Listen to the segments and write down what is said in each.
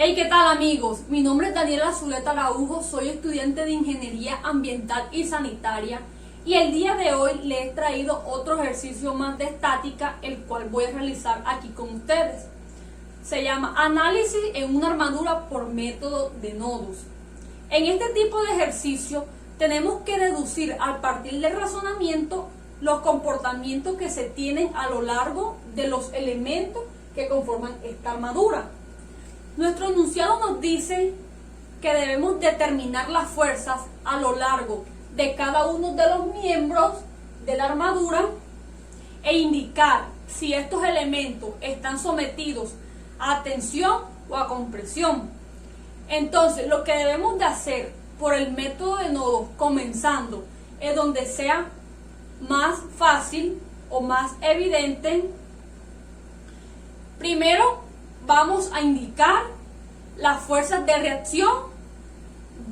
Hey, ¿qué tal amigos? Mi nombre es Daniela Zuleta Araujo, soy estudiante de Ingeniería Ambiental y Sanitaria y el día de hoy les he traído otro ejercicio más de estática, el cual voy a realizar aquí con ustedes. Se llama Análisis en una armadura por método de nodos. En este tipo de ejercicio tenemos que deducir a partir del razonamiento los comportamientos que se tienen a lo largo de los elementos que conforman esta armadura. Nuestro enunciado nos dice que debemos determinar las fuerzas a lo largo de cada uno de los miembros de la armadura e indicar si estos elementos están sometidos a tensión o a compresión. Entonces, lo que debemos de hacer por el método de nodos, comenzando es donde sea más fácil o más evidente. Primero vamos a indicar las fuerzas de reacción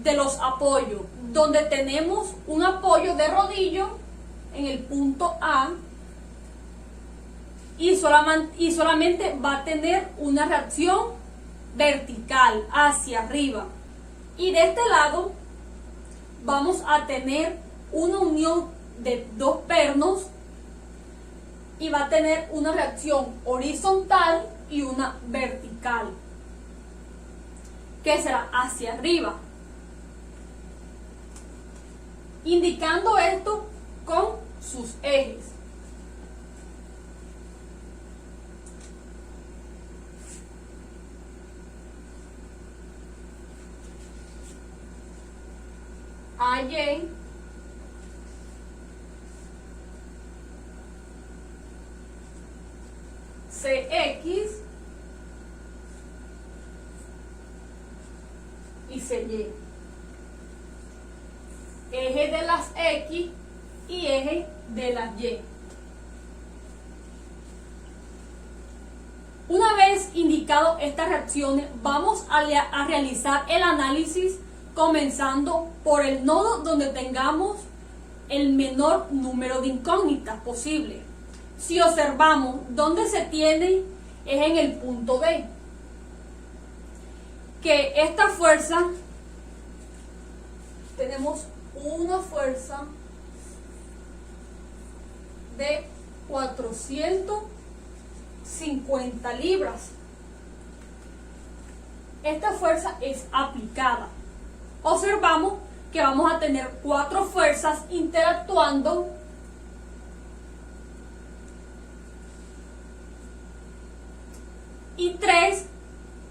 de los apoyos, donde tenemos un apoyo de rodillo en el punto A y solamente va a tener una reacción vertical hacia arriba, y de este lado vamos a tener una unión de dos pernos y va a tener una reacción horizontal y una vertical, que será hacia arriba, indicando esto con sus ejes. AY, CX y CY, eje de las X y eje de las Y. Una vez indicado estas reacciones, vamos a realizar el análisis comenzando por el nodo donde tengamos el menor número de incógnitas posible. Si observamos dónde se tiene, es en el punto B, que esta fuerza, tenemos una fuerza de 450 libras. Esta fuerza es aplicada. Observamos que vamos a tener 4 fuerzas interactuando y 3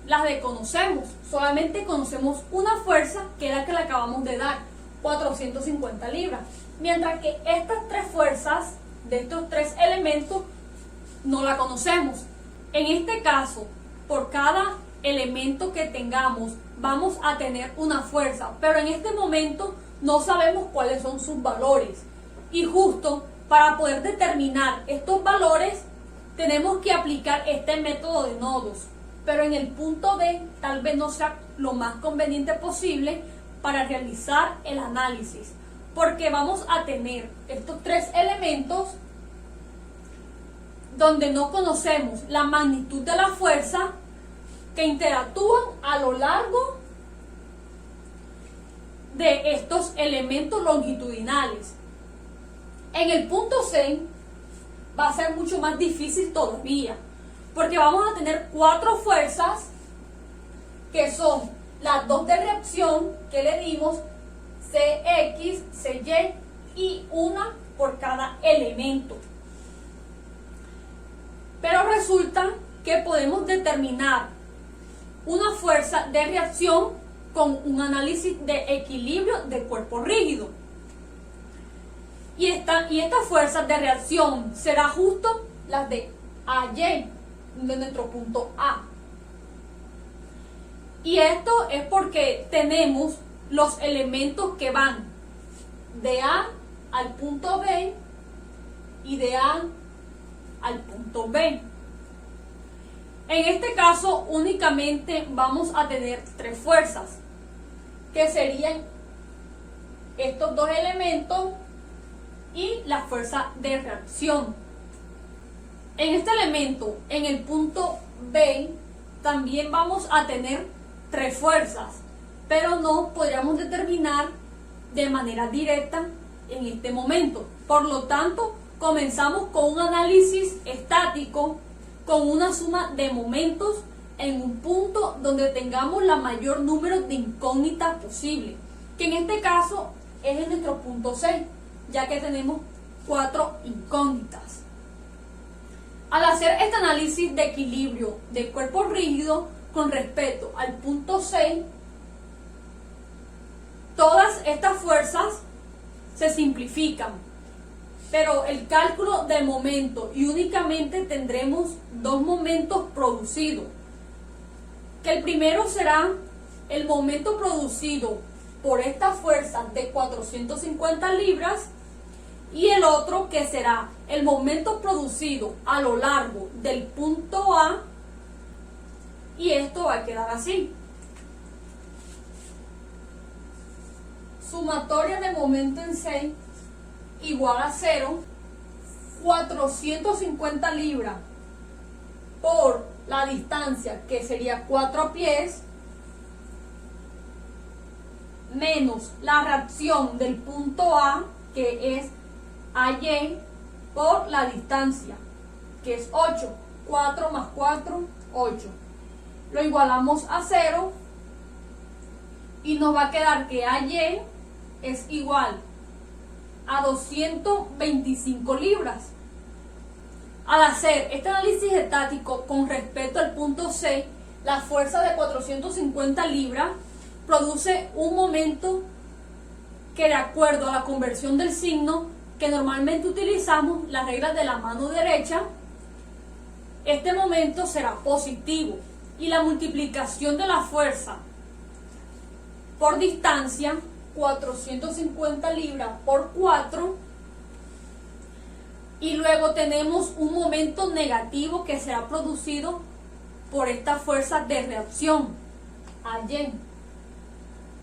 las desconocemos. Solamente conocemos una fuerza, que es la que le acabamos de dar, 450 libras. Mientras que estas 3 fuerzas de estos 3 elementos no la conocemos. En este caso, por cada elemento que tengamos, vamos a tener una fuerza, pero en este momento no sabemos cuáles son sus valores. Y justo para poder determinar estos valores, tenemos que aplicar este método de nodos, pero en el punto D tal vez no sea lo más conveniente posible para realizar el análisis, porque vamos a tener estos 3 elementos donde no conocemos la magnitud de la fuerza que interactúan a lo largo de estos elementos longitudinales. En el punto C va a ser mucho más difícil todavía, porque vamos a tener 4 fuerzas que son las 2 de reacción que le dimos, CX, CY, y una por cada elemento. Pero resulta que podemos determinar una fuerza de reacción con un análisis de equilibrio de cuerpo rígido. Y esta fuerza de reacción será justo las de AY, de nuestro punto A. Y esto es porque tenemos los elementos que van de A al punto B y de A al punto B. En este caso únicamente vamos a tener 3 fuerzas, que serían estos 2 elementos y la fuerza de reacción. En este elemento, en el punto B, también vamos a tener tres fuerzas, pero no podríamos determinar de manera directa en este momento. Por lo tanto, comenzamos con un análisis estático con una suma de momentos en un punto donde tengamos la mayor número de incógnitas posible, que en este caso es en nuestro punto 6, ya que tenemos 4 incógnitas. Al hacer este análisis de equilibrio de cuerpo rígido con respecto al punto 6, todas estas fuerzas se simplifican, pero el cálculo del momento y únicamente tendremos dos momentos producidos, que el primero será el momento producido por esta fuerza de 450 libras y el otro que será el momento producido a lo largo del punto A, y esto va a quedar así. Sumatoria de momento en 6 igual a 0, 450 libras por la distancia, que sería 4 pies, menos la reacción del punto A, que es AY, por la distancia, que es 8. 4 más 4, 8. Lo igualamos a 0 y nos va a quedar que AY es igual a 225 libras. Al hacer este análisis estático con respecto al punto C, la fuerza de 450 libras produce un momento que, de acuerdo a la conversión del signo que normalmente utilizamos, las reglas de la mano derecha, este momento será positivo, y la multiplicación de la fuerza por distancia, 450 libras por 4, y luego tenemos un momento negativo que será producido por esta fuerza de reacción, AY.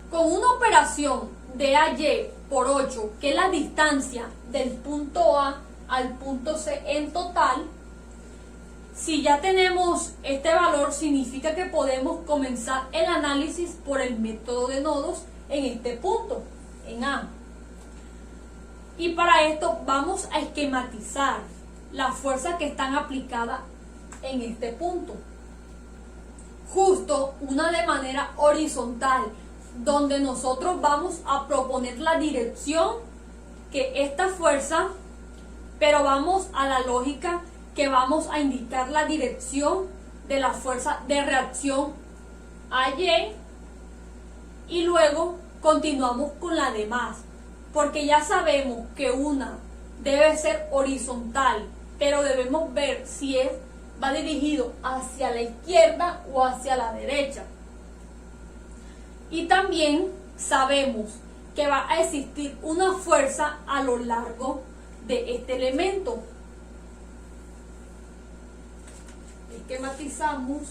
Con una operación de AY por 8, que es la distancia del punto A al punto C en total, si ya tenemos este valor, significa que podemos comenzar el análisis por el método de nodos en este punto, en A. Y para esto vamos a esquematizar las fuerzas que están aplicadas en este punto. Justo una de manera horizontal, donde nosotros vamos a proponer la dirección que esta fuerza, pero vamos a la lógica que vamos a indicar la dirección de la fuerza de reacción AY, y luego continuamos con la demás, porque ya sabemos que una debe ser horizontal, pero debemos ver si va dirigido hacia la izquierda o hacia la derecha. Y también sabemos que va a existir una fuerza a lo largo de este elemento. Esquematizamos.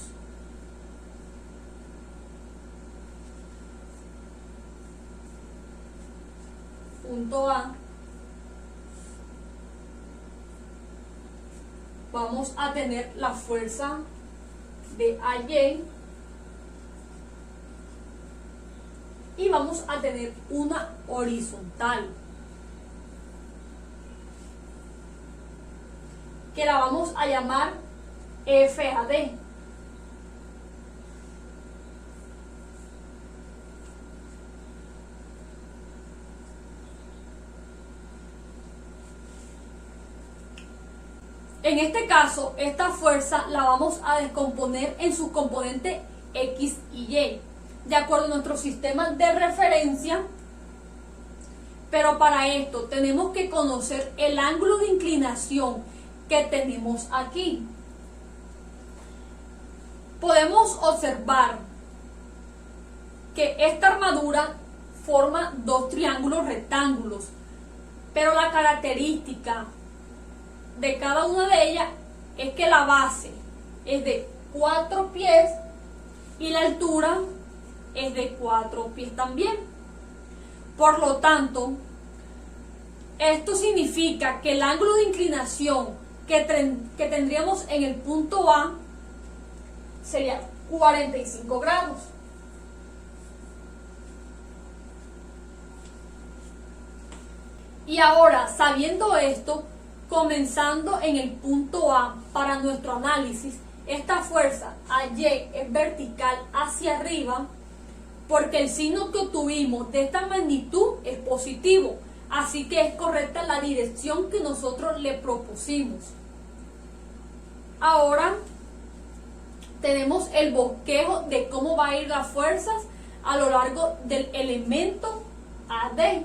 Punto A. Vamos a tener la fuerza de AY y vamos a tener una horizontal que la vamos a llamar FAD. En este caso, esta fuerza la vamos a descomponer en sus componentes X y Y, de acuerdo a nuestro sistema de referencia, pero para esto tenemos que conocer el ángulo de inclinación que tenemos aquí. Podemos observar que esta armadura forma dos triángulos rectángulos, pero la característica de cada una de ellas es que la base es de 4 pies y la altura es de 4 pies también. Por lo tanto, esto significa que el ángulo de inclinación que tendríamos en el punto A sería 45 grados. Y ahora, sabiendo esto, comenzando en el punto A para nuestro análisis, esta fuerza AY es vertical hacia arriba porque el signo que obtuvimos de esta magnitud es positivo, así que es correcta la dirección que nosotros le propusimos. Ahora tenemos el bosquejo de cómo va a ir las fuerzas a lo largo del elemento AD,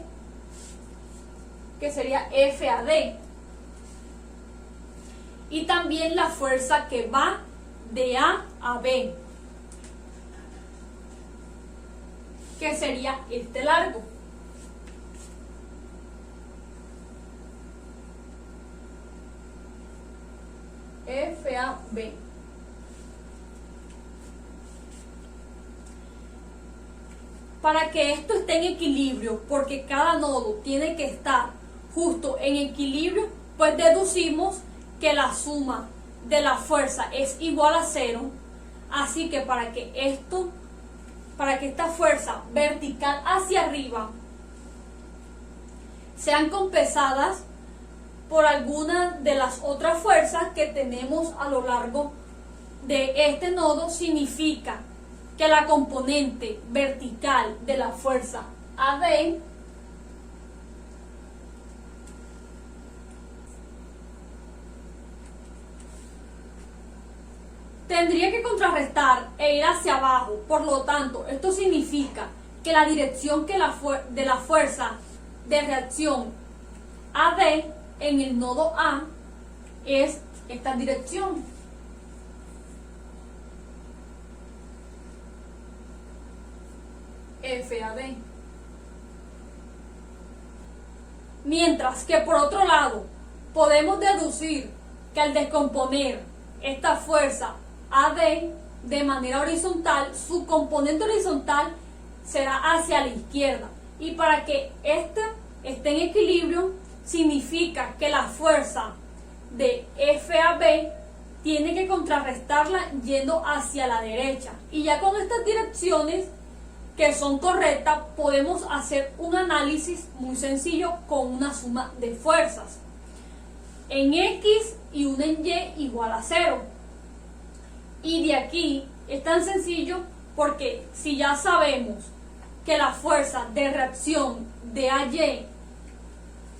que sería FAD, y también la fuerza que va de A a B, que sería este largo. FAB. Para que esto esté en equilibrio, porque cada nodo tiene que estar justo en equilibrio, pues deducimos que la suma de la fuerza es igual a 0. Así que para que esta fuerza vertical hacia arriba sean compensadas por alguna de las otras fuerzas que tenemos a lo largo de este nodo, significa que la componente vertical de la fuerza AD tendría que contrarrestar e ir hacia abajo. Por lo tanto, esto significa que la dirección de la fuerza de reacción AD en el nodo A es esta dirección. FAD. Mientras que por otro lado, podemos deducir que al descomponer esta fuerza AD de manera horizontal, su componente horizontal será hacia la izquierda. Y para que este esté en equilibrio, significa que la fuerza de FAB tiene que contrarrestarla yendo hacia la derecha. Y ya con estas direcciones que son correctas, podemos hacer un análisis muy sencillo con una suma de fuerzas en X y una en Y igual a 0. Y de aquí es tan sencillo porque si ya sabemos que la fuerza de reacción de AY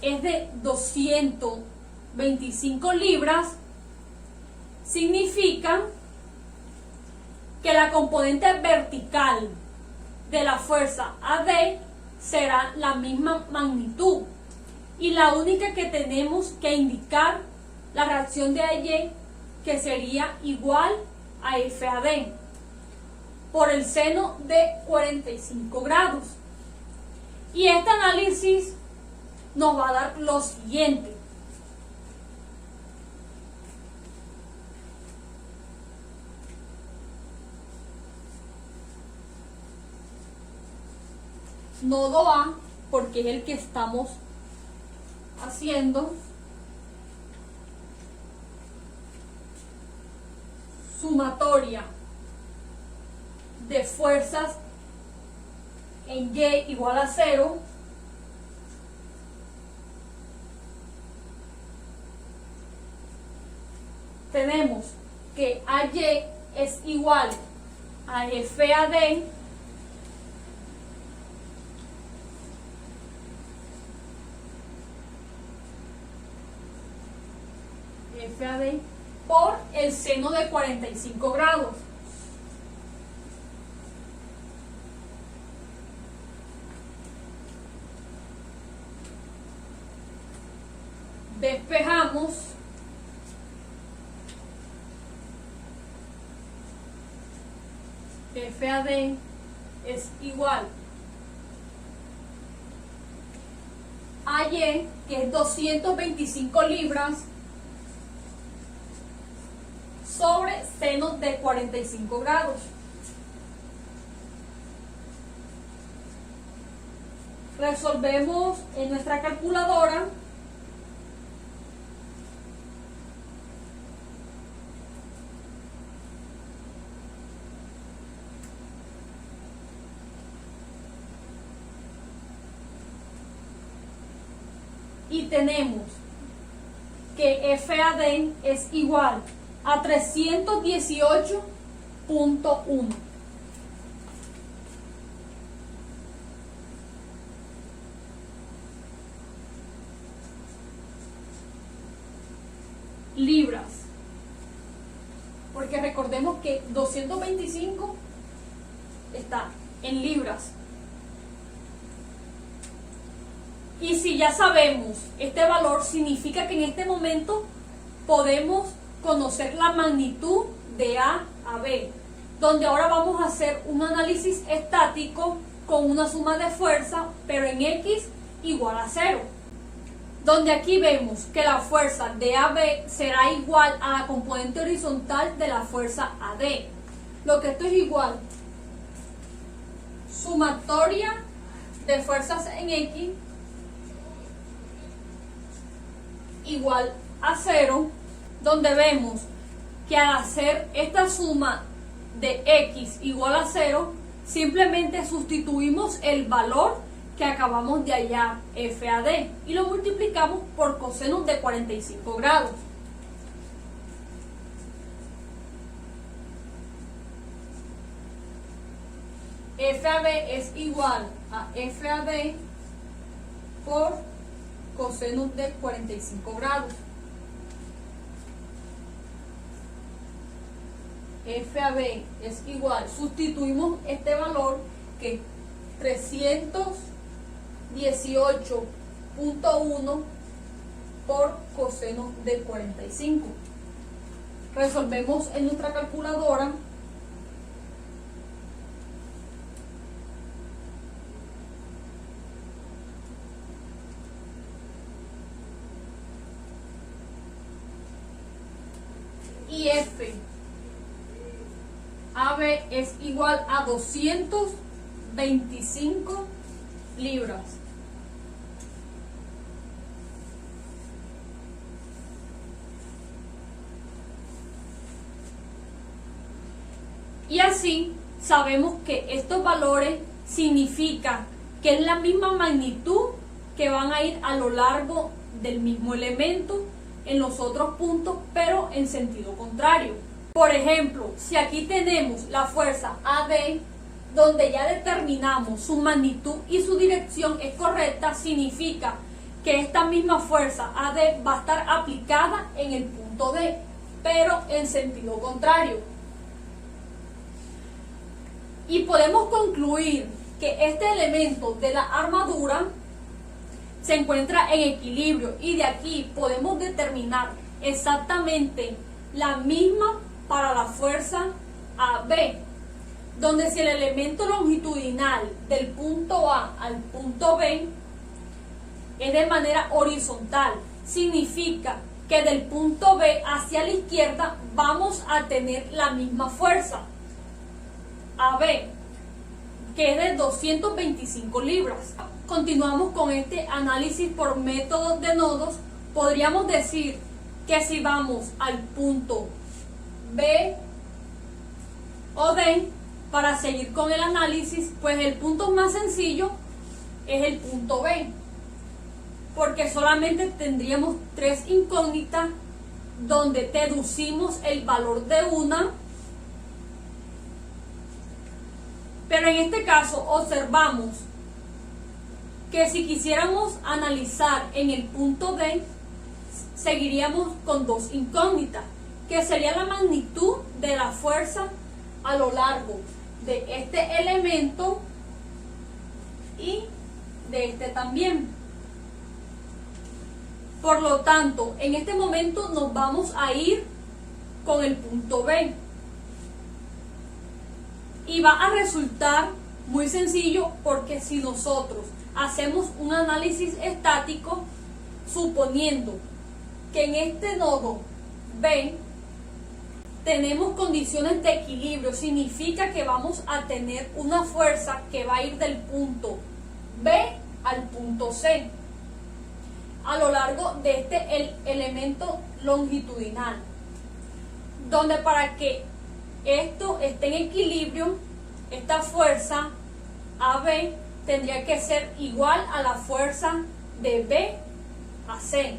es de 225 libras, significa que la componente vertical de la fuerza AD será la misma magnitud, y la única que tenemos que indicar la reacción de AY, que sería igual a FAD por el seno de 45 grados. Y este análisis nos va a dar lo siguiente: nodo A, porque es el que estamos haciendo, sumatoria de fuerzas en Y igual a 0, tenemos que AY es igual a FAD por el seno de 45 grados. Despejamos FAD es igual a Y, que es 225 libras, sobre seno de 45 grados. Resolvemos en nuestra calculadora. y tenemos que FAD es igual a 318.1. libras, porque recordemos que 225 está en libras. Y si ya sabemos este valor, significa que en este momento podemos conocer la magnitud de A a B, donde ahora vamos a hacer un análisis estático con una suma de fuerza, pero en X igual a 0. Donde aquí vemos que la fuerza de AB será igual a la componente horizontal de la fuerza AD. Lo que esto es igual, sumatoria de fuerzas en X igual a 0, donde vemos que al hacer esta suma de X igual a 0, simplemente sustituimos el valor que acabamos de hallar, FAD, y lo multiplicamos por coseno de 45 grados. FAB es igual a FAD por coseno de 45 grados. FAB es igual, sustituimos este valor que es 318.1 por coseno de 45. Resolvemos en nuestra calculadora. Y FAB es igual a 225 libras. Y así sabemos que estos valores significan que es la misma magnitud que van a ir a lo largo del mismo elemento en los otros puntos, pero en sentido contrario. Por ejemplo, si aquí tenemos la fuerza AD, donde ya determinamos su magnitud y su dirección es correcta, significa que esta misma fuerza AD va a estar aplicada en el punto D, pero en sentido contrario. Y podemos concluir que este elemento de la armadura se encuentra en equilibrio, y de aquí podemos determinar exactamente la misma para la fuerza AB, donde si el elemento longitudinal del punto A al punto B es de manera horizontal, significa que del punto B hacia la izquierda vamos a tener la misma fuerza AB, que es de 225 libras. Continuamos con este análisis por método de nodos. Podríamos decir que si vamos al punto B o D, para seguir con el análisis, pues el punto más sencillo es el punto B, porque solamente tendríamos tres incógnitas donde deducimos el valor de una. Pero en este caso observamos que si quisiéramos analizar en el punto D, seguiríamos con dos incógnitas, que sería la magnitud de la fuerza a lo largo de este elemento y de este también. Por lo tanto, en este momento nos vamos a ir con el punto B. Y va a resultar muy sencillo, porque si nosotros hacemos un análisis estático, suponiendo que en este nodo B tenemos condiciones de equilibrio, significa que vamos a tener una fuerza que va a ir del punto B al punto C a lo largo de este elemento longitudinal, donde para que esto esté en equilibrio, esta fuerza AB tendría que ser igual a la fuerza de B AC.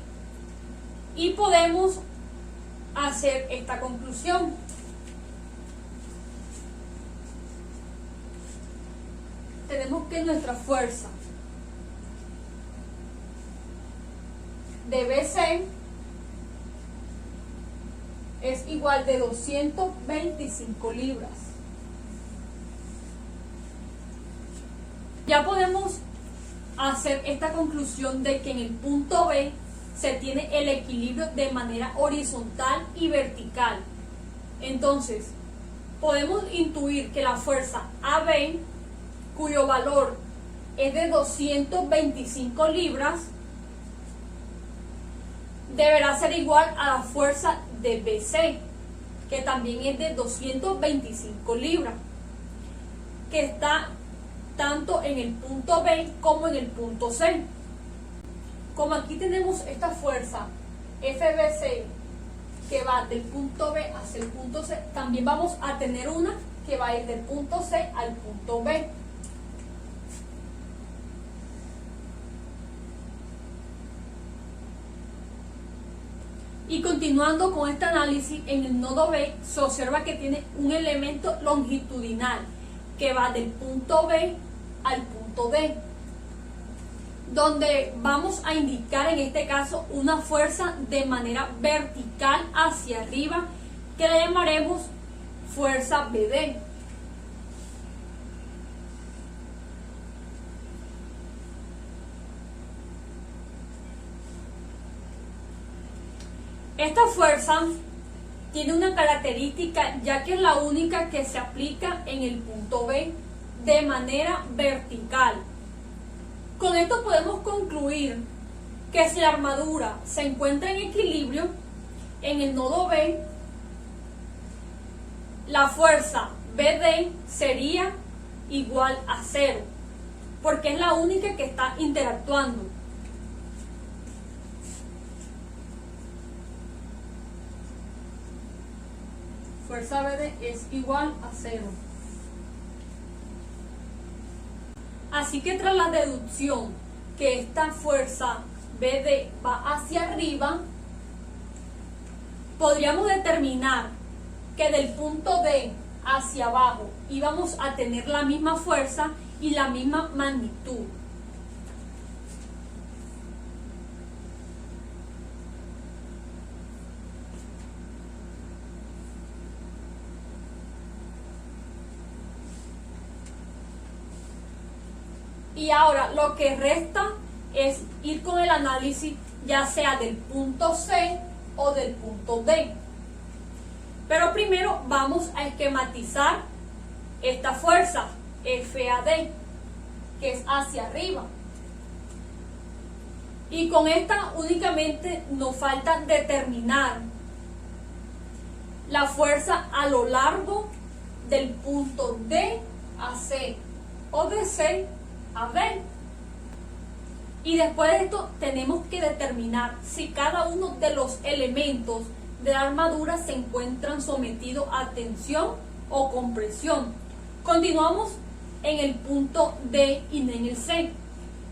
Y podemos hacer esta conclusión. Tenemos que nuestra fuerza de BC es igual de 225 libras. Ya podemos hacer esta conclusión de que en el punto B se tiene el equilibrio de manera horizontal y vertical. Entonces, podemos intuir que la fuerza AB, cuyo valor es de 225 libras, deberá ser igual a la fuerza de BC, que también es de 225 libras, que está tanto en el punto B como en el punto C. Como aquí tenemos esta fuerza FBC que va del punto B hacia el punto C, también vamos a tener una que va a ir del punto C al punto B. Y continuando con este análisis, en el nodo B se observa que tiene un elemento longitudinal que va del punto B al punto D, donde vamos a indicar en este caso una fuerza de manera vertical hacia arriba que la llamaremos fuerza BD. Esta fuerza tiene una característica, ya que es la única que se aplica en el punto B de manera vertical. Con esto podemos concluir que si la armadura se encuentra en equilibrio en el nodo B, la fuerza BD sería igual a 0, porque es la única que está interactuando. Fuerza BD es igual a 0. Así que tras la deducción que esta fuerza BD va hacia arriba, podríamos determinar que del punto D hacia abajo íbamos a tener la misma fuerza y la misma magnitud. Y ahora lo que resta es ir con el análisis ya sea del punto C o del punto D. Pero primero vamos a esquematizar esta fuerza FAD, que es hacia arriba. Y con esta únicamente nos falta determinar la fuerza a lo largo del punto D a C o de C a D. Y después de esto tenemos que determinar si cada uno de los elementos de la armadura se encuentran sometidos a tensión o compresión. Continuamos en el punto D y en el C,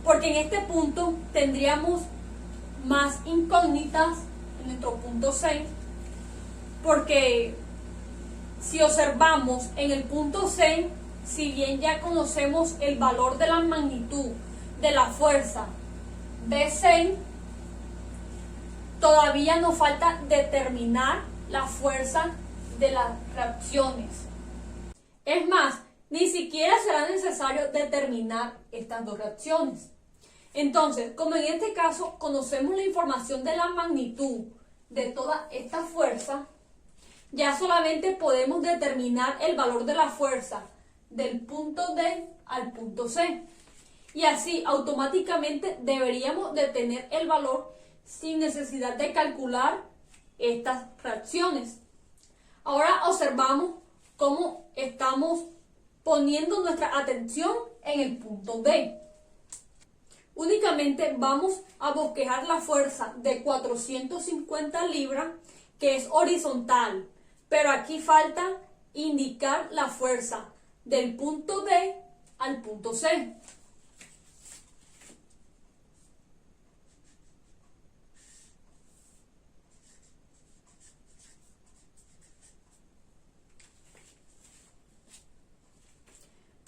porque en este punto tendríamos más incógnitas en nuestro punto C, porque si observamos en el punto C, si bien ya conocemos el valor de la magnitud de la fuerza BC, todavía nos falta determinar la fuerza de las reacciones. Es más, ni siquiera será necesario determinar estas dos reacciones. Entonces, como en este caso conocemos la información de la magnitud de toda esta fuerza, ya solamente podemos determinar el valor de la fuerza del punto D al punto C. Y así automáticamente deberíamos de tener el valor sin necesidad de calcular estas fracciones. Ahora observamos cómo estamos poniendo nuestra atención en el punto D. Únicamente vamos a bosquejar la fuerza de 450 libras, que es horizontal, pero aquí falta indicar la fuerza del punto D al punto C.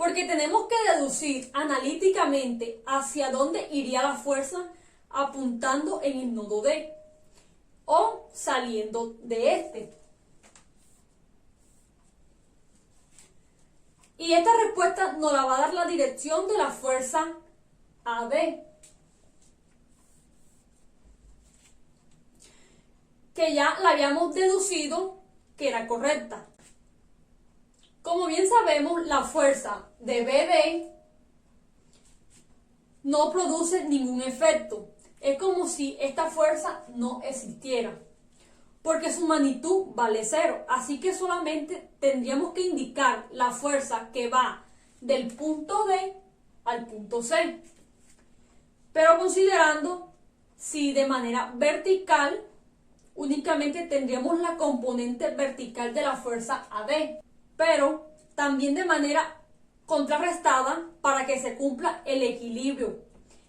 Porque tenemos que deducir analíticamente hacia dónde iría la fuerza apuntando en el nodo D o saliendo de este. Y esta respuesta nos la va a dar la dirección de la fuerza AD, que ya la habíamos deducido que era correcta. Como bien sabemos, la fuerza de BD no produce ningún efecto. Es como si esta fuerza no existiera, porque su magnitud vale 0. Así que solamente tendríamos que indicar la fuerza que va del punto D al punto C. Pero considerando si de manera vertical, únicamente tendríamos la componente vertical de la fuerza AD, pero también de manera contrarrestada para que se cumpla el equilibrio.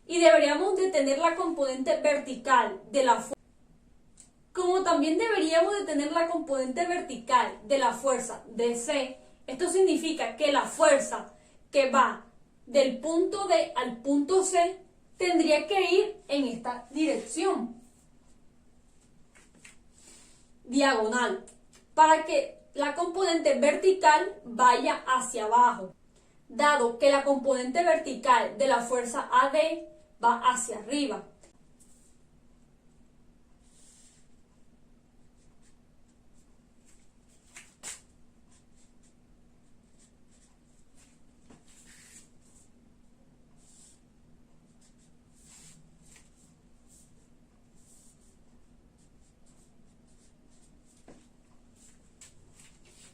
Y deberíamos de tener la componente vertical de la fuerza, como también deberíamos de tener la componente vertical de la fuerza DC. Esto significa que la fuerza que va del punto D al punto C tendría que ir en esta dirección, diagonal, para que la componente vertical vaya hacia abajo, dado que la componente vertical de la fuerza AD va hacia arriba.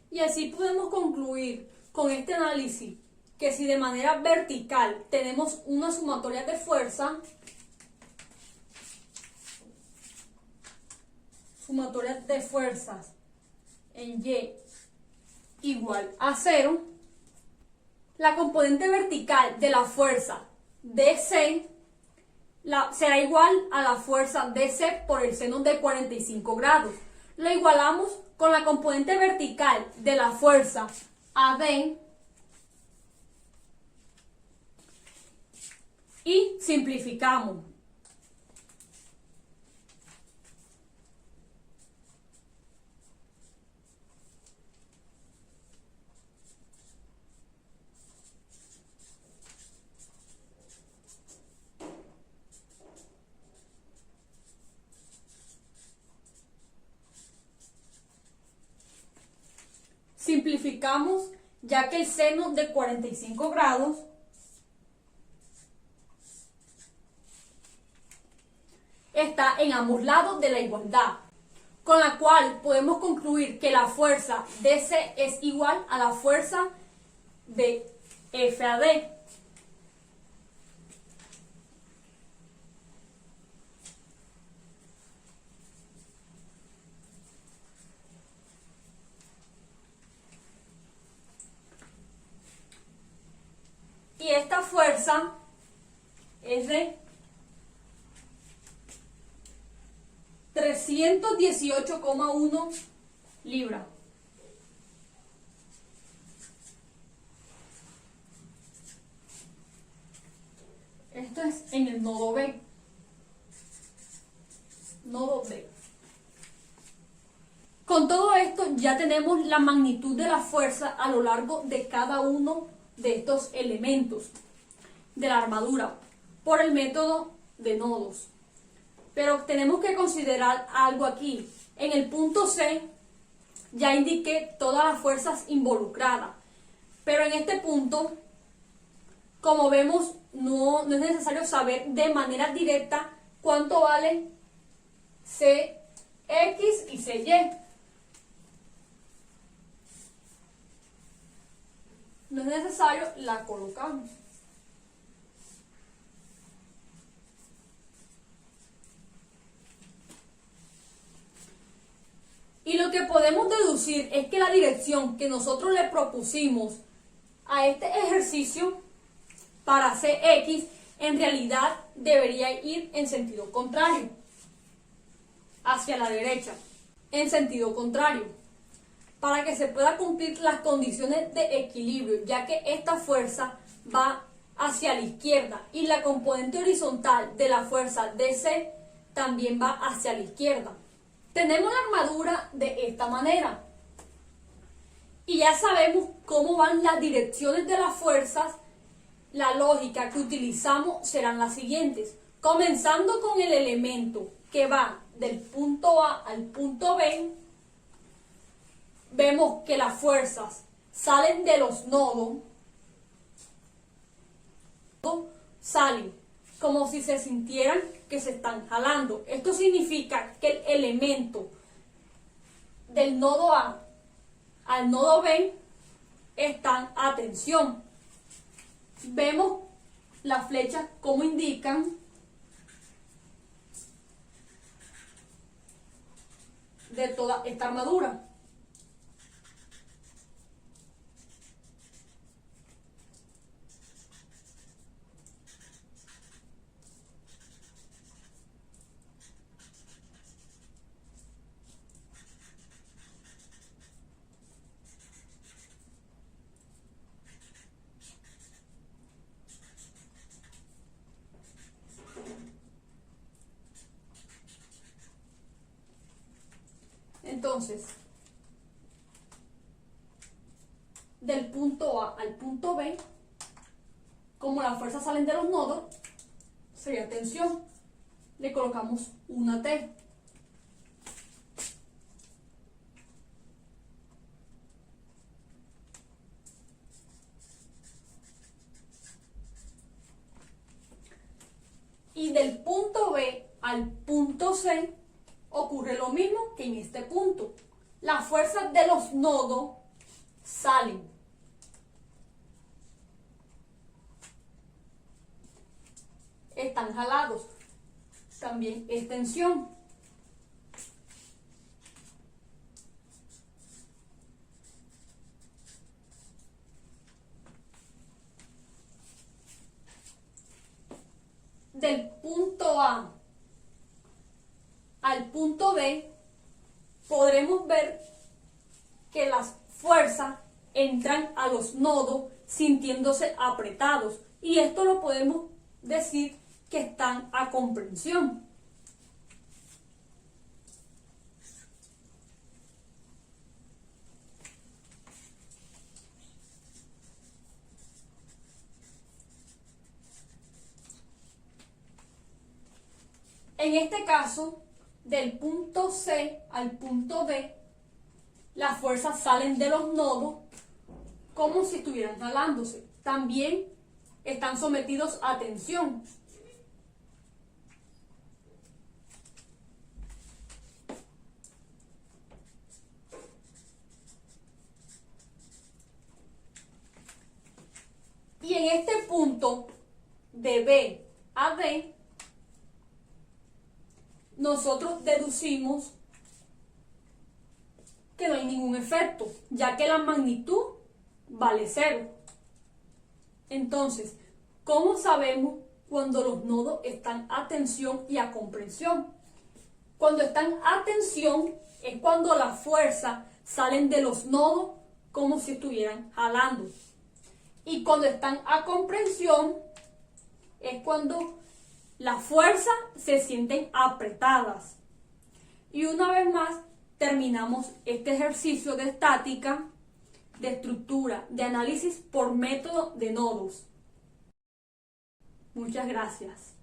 Y así podemos concluir con este análisis que si de manera vertical tenemos una sumatoria de fuerza, en Y igual a 0, la componente vertical de la fuerza DC será igual a la fuerza DC por el seno de 45 grados. Lo igualamos con la componente vertical de la fuerza AD y simplificamos. Simplificamos ya que el seno de 45 grados está en ambos lados de la igualdad, con la cual podemos concluir que la fuerza DC es igual a la fuerza de FAD. Y esta fuerza es de 318,1 libras. Esto es en el nodo B. Nodo B. Con todo esto ya tenemos la magnitud de la fuerza a lo largo de cada uno de estos elementos de la armadura por el método de nodos. Pero tenemos que considerar algo aquí. En el punto C ya indiqué todas las fuerzas involucradas, pero en este punto, como vemos, no es necesario saber de manera directa cuánto vale CX y CY. No es necesario, la colocamos. Y lo que podemos deducir es que la dirección que nosotros le propusimos a este ejercicio para CX en realidad debería ir en sentido contrario, hacia la derecha, en sentido contrario. para que se pueda cumplir las condiciones de equilibrio, ya que esta fuerza va hacia la izquierda y la componente horizontal de la fuerza DC también va hacia la izquierda. Tenemos la armadura de esta manera y ya sabemos cómo van las direcciones de las fuerzas. La lógica que utilizamos serán las siguientes, comenzando con el elemento que va del punto A al punto B. Vemos que las fuerzas salen de los nodos, salen como si se sintieran que se están jalando. Esto significa que el elemento del nodo A al nodo B están a tensión. Vemos las flechas como indican de toda esta armadura. Entonces, del punto A al punto B, como las fuerzas salen de los nodos, sería tensión. Le colocamos una T. Y del punto B al punto C ocurre lo mismo que en este punto. Las fuerzas de los nodos salen. Están jalados. También es tensión. Del punto A al punto B, podremos ver que las fuerzas entran a los nodos sintiéndose apretados. Y esto lo podemos decir que están a comprensión. En este caso, del punto C al punto D, las fuerzas salen de los nodos como si estuvieran jalándose. También están sometidos a tensión. Y en este punto, de B a D, nosotros deducimos que no hay ningún efecto, ya que la magnitud vale 0. Entonces, ¿cómo sabemos cuando los nodos están a tensión y a comprensión? Cuando están a tensión es cuando las fuerzas salen de los nodos como si estuvieran jalando. Y cuando están a comprensión es cuando las fuerzas se sienten apretadas. Y una vez más terminamos este ejercicio de estática, de estructura, de análisis por método de nodos. Muchas gracias.